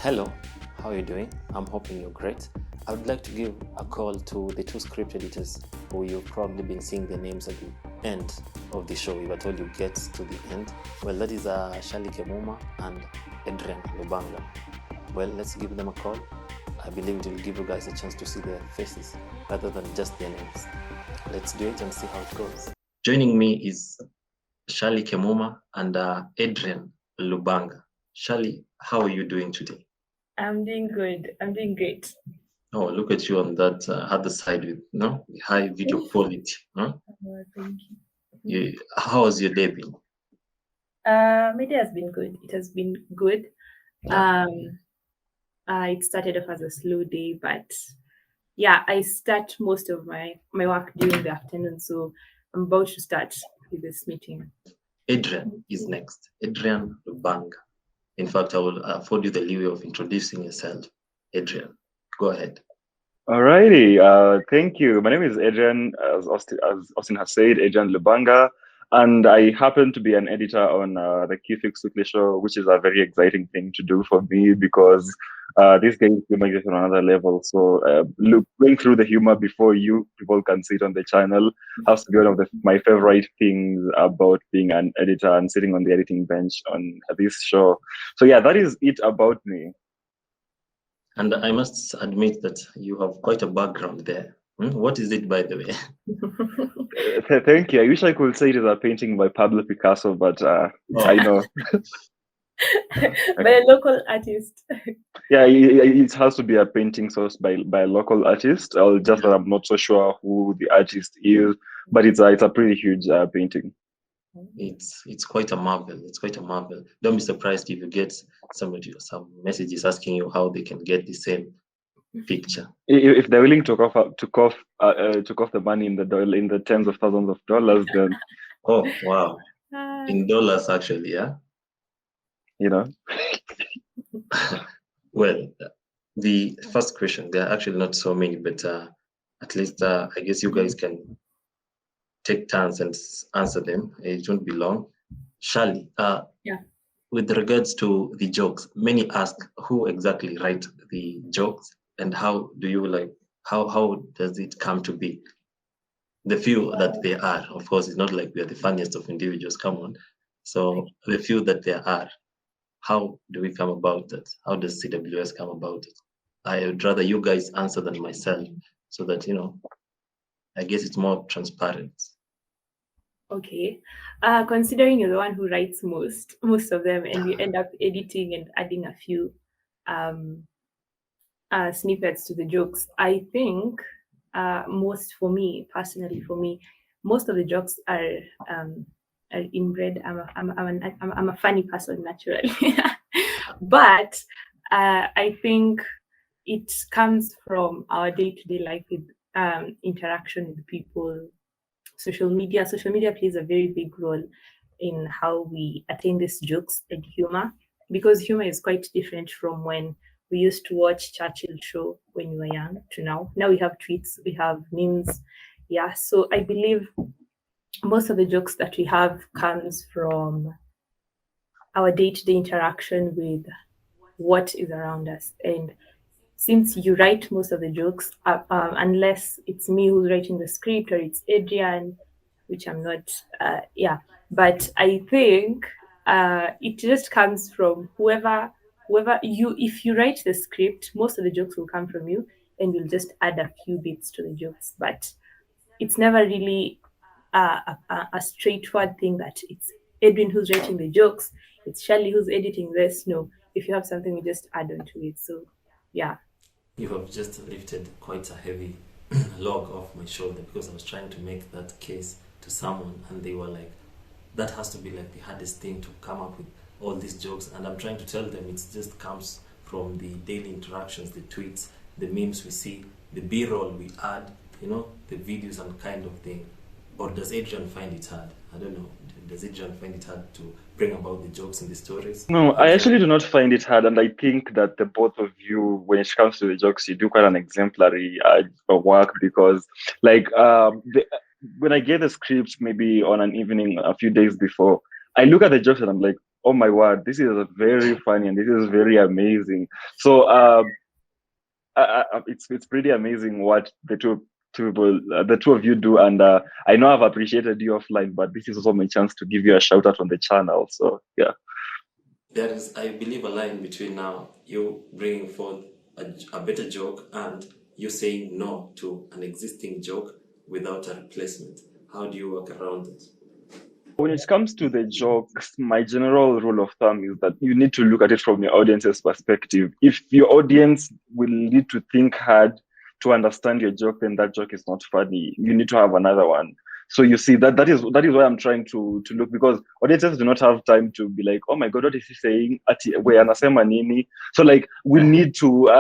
Hello, how are you doing? I'm hoping you're great. I would like to give a call to the two script editors who you've probably been seeing their names at the end of the show. If at all you get to the end. Well, that is Shali Kemuma and Adrian Lubanga. Well, let's give them a call. I believe it will give you guys a chance to see their faces rather than just their names. Let's do it and see how it goes. Joining me is Shali Kemuma and Adrian Lubanga. Shali, how are you doing today? I'm doing good. I'm doing great. Oh, look at you on that other side with the high video quality. Huh? Oh, thank you. How has your day been? My day has been good. It has been good. Yeah. It started off as a slow day, but yeah, I start most of my work during the afternoon, so I'm about to start with this meeting. Adrian is next. Adrian Lubanga. In fact, I will afford you the leeway of introducing yourself. Adrian, go ahead. Alrighty, thank you. My name is Adrian, as Austin has said, Adrian Lubanga, and I happen to be an editor on the Cufiix weekly show, which is a very exciting thing to do for me because these days humor is on another level. So going through the humor before you people can see it on the channel has to be one of my favorite things about being an editor and sitting on the editing bench on this show. So yeah, that is it about me. And I must admit that you have quite a background there. What is it, by the way? Thank you. I wish I could say it is a painting by Pablo Picasso, but I know. By a local artist. Yeah, it has to be a painting sourced by a local artist. That I'm not so sure who the artist is, but it's a pretty huge painting. It's quite a marvel. It's quite a marvel. Don't be surprised if you get some messages asking you how they can get the same picture. If they're willing to cough the money in the tens of thousands of dollars, then oh wow, in dollars actually, yeah. You know. Well, the first question, there are actually not so many, but at least I guess you guys can take turns and answer them. It won't be long. Shali, yeah. With regards to the jokes, many ask who exactly write the jokes and how do you how does it come to be? The few that there are, of course, it's not like we are the funniest of individuals, come on. So the few that there are, how do we come about that? How does CwS come about it? I would rather you guys answer than myself so that, I guess it's more transparent. Okay. Considering you're the one who writes most of them, and we end up editing and adding a few snippets to the jokes, I think most of the jokes are inbred. I'm a funny person naturally, but I think it comes from our day-to-day life with interaction with people. Social media plays a very big role in how we attain these jokes and humor, because humor is quite different from when we used to watch Churchill show when we were young to now. Now we have tweets, we have memes. Yeah, so I believe most of the jokes that we have comes from our day-to-day interaction with what is around us. And since you write most of the jokes, unless it's me who's writing the script or it's Adrian, which I'm not, but I think it just comes from whoever if you write the script, most of the jokes will come from you, and you'll just add a few bits to the jokes. But it's never really a straightforward thing that it's Edwin who's writing the jokes, it's Shirley who's editing this. No, if you have something, we just add on to it. So yeah. You have just lifted quite a heavy log off my shoulder, because I was trying to make that case to someone and they were like, that has to be like the hardest thing to come up with all these jokes. And I'm trying to tell them it just comes from the daily interactions, the tweets, the memes we see, the B-roll we add, the videos and kind of thing. Or does Adrian find it hard? I don't know. Does Adrian find it hard to bring about the jokes in the stories? No, I actually do not find it hard, and I think that the both of you, when it comes to the jokes, you do quite an exemplary work, because, when I get the script maybe on an evening a few days before, I look at the jokes and I'm like, oh my word, this is very funny and this is very amazing. So it's pretty amazing what the two of you do, and I know I've appreciated you offline, but this is also my chance to give you a shout out on the channel. So yeah. There is, I believe, a line between now you bringing forth a better joke and you saying no to an existing joke without a replacement. How do you work around it? When it comes to the jokes, my general rule of thumb is that you need to look at it from your audience's perspective. If your audience will need to think hard to understand your joke, then that joke is not funny. You need to have another one. So you see that is why I'm trying to look, because audiences do not have time to be like, oh my god, what is he saying? We anasema nini? So like we need to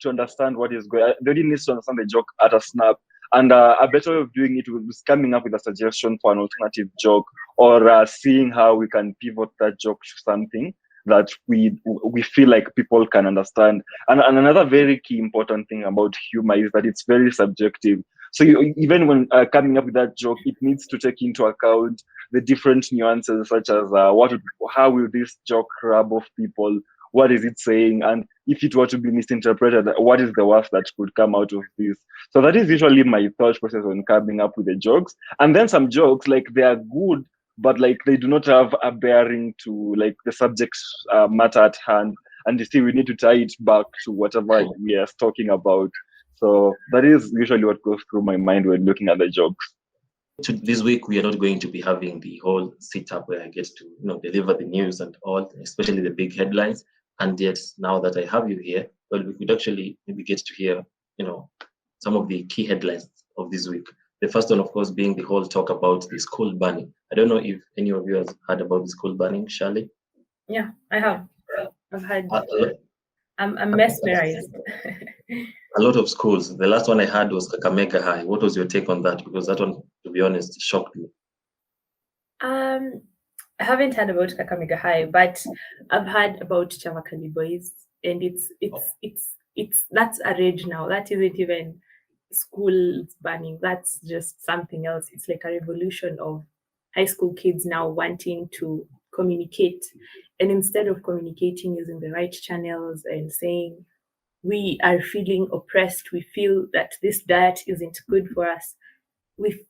understand what is going. The audience needs to understand the joke at a snap. And a better way of doing it was coming up with a suggestion for an alternative joke, or seeing how we can pivot that joke to something that we feel like people can understand. And another very key important thing about humor is that it's very subjective. So even when coming up with that joke, it needs to take into account the different nuances, such as how will this joke rub off people? What is it saying? And if it were to be misinterpreted, what is the worst that could come out of this? So that is usually my thought process when coming up with the jokes. And then some jokes, like they are good, but like they do not have a bearing to like the subject matter at hand. And you see, we need to tie it back to whatever we are talking about. So that is usually what goes through my mind when looking at the jokes. This week, we are not going to be having the whole setup where I get to deliver the news and all, especially the big headlines. And yet, now that I have you here, well, we could actually maybe get to hear, some of the key headlines of this week. The first one, of course, being the whole talk about the school burning. I don't know if any of you has heard about the school burning, Shirley? Yeah, I have. I've had. I'm mesmerized. A lot of schools. The last one I had was Kakamega High. What was your take on that? Because that one, to be honest, shocked me. I haven't heard about Kakamega High, but I've heard about Chavakali Boys, and it's that's a rage now. That isn't even schools burning. That's just something else. It's like a revolution of high school kids now wanting to communicate, and instead of communicating using the right channels and saying we are feeling oppressed, we feel that this diet isn't good for us, we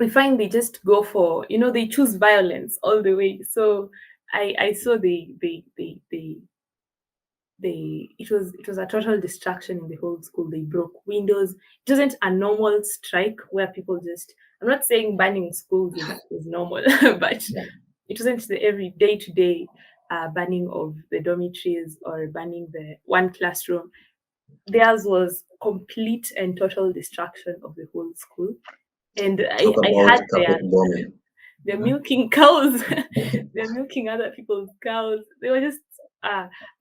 find they just go for, they choose violence all the way. So I saw it was a total distraction in the whole school. They broke windows. It wasn't a normal strike where people just, I'm not saying banning schools is normal, but it wasn't the every day-to-day banning of the dormitories or banning the one classroom. Theirs was complete and total destruction of the whole school. And I had they're milking cows. They're milking other people's cows. They were just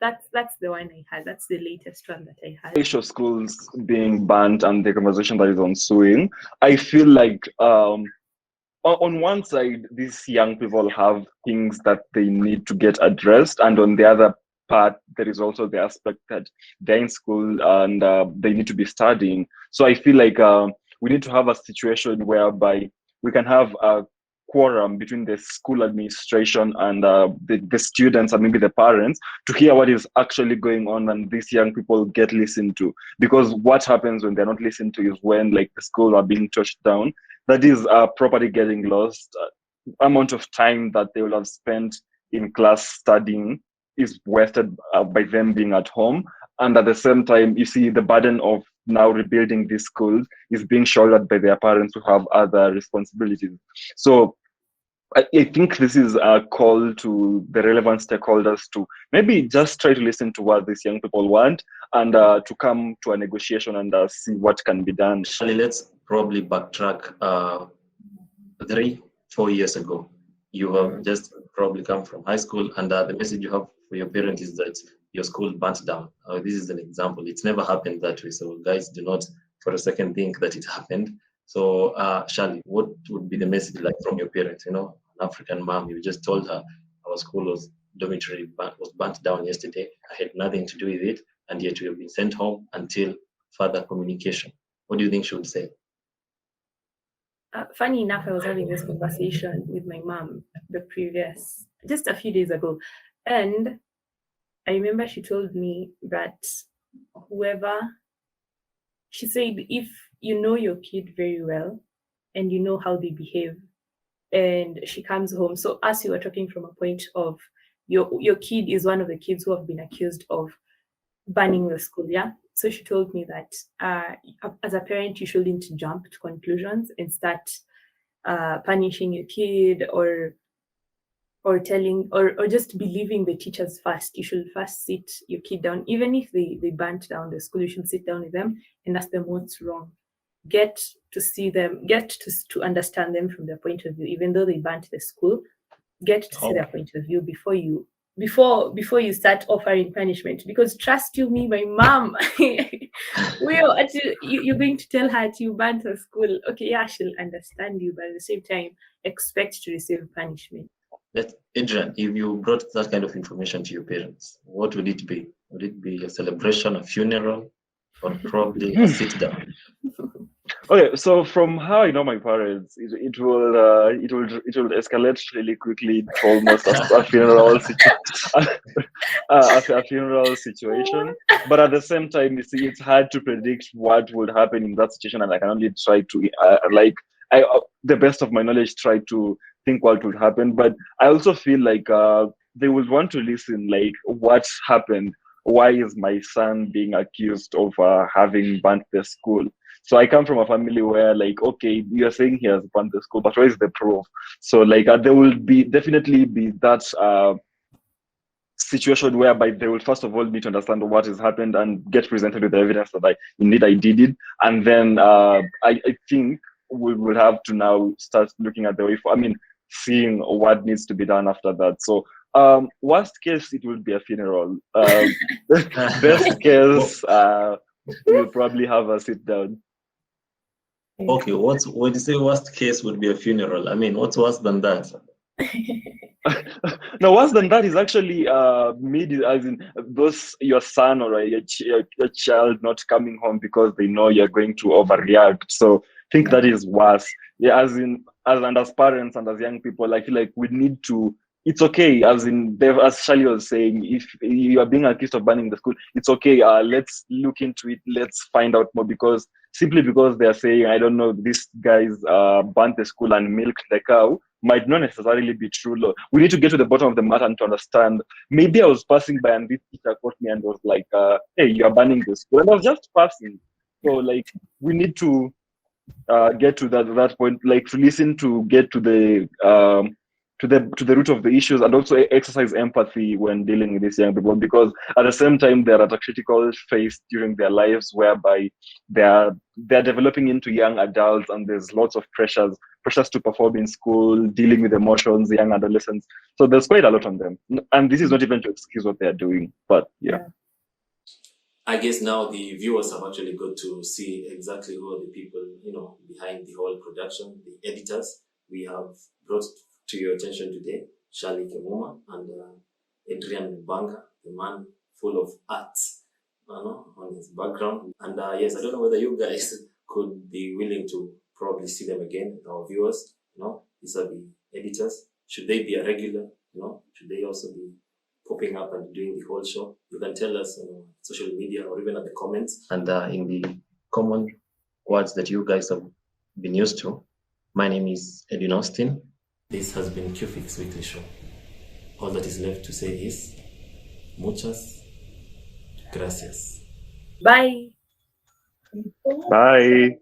that's the one I had. That's the latest one that I had. Issue of schools being banned and the conversation that is ensuing, I feel like on one side, these young people have things that they need to get addressed, and on the other part, there is also the aspect that they're in school and they need to be studying. So I feel like we need to have a situation whereby we can have a quorum between the school administration and the students and maybe the parents to hear what is actually going on, and these young people get listened to. Because what happens when they're not listened to is when like the school are being torched down. That is property getting lost. Amount of time that they will have spent in class studying is wasted by them being at home. And at the same time, you see the burden of now rebuilding these schools is being shouldered by their parents who have other responsibilities. So I think this is a call to the relevant stakeholders to maybe just try to listen to what these young people want and to come to a negotiation and see what can be done. Let's probably backtrack 3-4 years ago. You have just probably come from high school, and the message you have for your parents is that your school burnt down. This is an example. It's never happened that way. So guys, do not for a second think that it happened. So Shirley, what would be the message like from your parents? An African mom, you just told her our school was dormitory was burnt down yesterday. I had nothing to do with it, and yet we have been sent home until further communication. What do you think she would say? Funny enough, I was having this conversation with my mom the previous just a few days ago. And I remember she told me that she said, if you know your kid very well and you know how they behave, and she comes home. So as you were talking from a point of your kid is one of the kids who have been accused of banning the school, yeah. So she told me that as a parent, you shouldn't jump to conclusions and start punishing your kid or telling or just believing the teachers first. You should first sit your kid down, even if they burnt down the school. You should sit down with them and ask them what's wrong. Get to see them, get to understand them from their point of view. Even though they burnt the school, get to see their point of view before you start offering punishment. Because trust you me, my mom, you're going to tell her you burnt the school. Okay, yeah, she'll understand you, but at the same time, expect to receive punishment. Adrian, if you brought that kind of information to your parents, what would it be? Would it be a celebration, a funeral, or probably a sit down? Okay, so from how I know my parents, it will escalate really quickly to almost a funeral a funeral situation. But at the same time, you see, it's hard to predict what would happen in that situation, and I can only try to the best of my knowledge, try to think what would happen. But I also feel like they would want to listen, like what's happened. Why is my son being accused of having burnt the school? So I come from a family where, like, okay, you're saying he has burnt the school, but where is the proof? So, like, there will definitely be that situation whereby they will first of all need to understand what has happened and get presented with the evidence that indeed I did it, and then I think we will have to now start looking at the way seeing what needs to be done after that. So worst case, it will be a funeral. Best case, we'll probably have a sit down. Okay, when you say worst case would be a funeral, I mean, what's worse than that? No, worse than that is actually as in those your son or your child not coming home because they know you're going to overreact. So I think that is worse. Yeah, as parents and as young people, I feel like we need to. It's okay, as Shali was saying, if you are being accused of banning the school, it's okay. Let's look into it. Let's find out more, because simply because they're saying, I don't know, these guys burnt the school and milked the cow, might not necessarily be true. We need to get to the bottom of the matter and to understand. Maybe I was passing by and this teacher caught me and was like, hey, you are banning the school. And I was just passing. So, like, we need to get to that point, like, to listen, to get to the root of the issues, and also exercise empathy when dealing with these young people, because at the same time they're at a critical phase during their lives whereby they're developing into young adults, and there's lots of pressures to perform in school, dealing with emotions, young adolescents. So there's quite a lot on them, and this is not even to excuse what they're doing, but yeah. I guess now the viewers have actually got to see exactly who are the people, behind the whole production, the editors. We have brought to your attention today Shali Kemuma and Adrian Lubanga, the man full of arts on his background. And yes, I don't know whether you guys could be willing to probably see them again, our viewers. These are the editors. Should they be a regular? Should they also be popping up and doing the whole show? You can tell us on social media or even at the comments. And in the common words that you guys have been used to, my name is Edwin Austin. This has been Cufiix Weekly Show. All that is left to say is muchas gracias. Bye. Bye.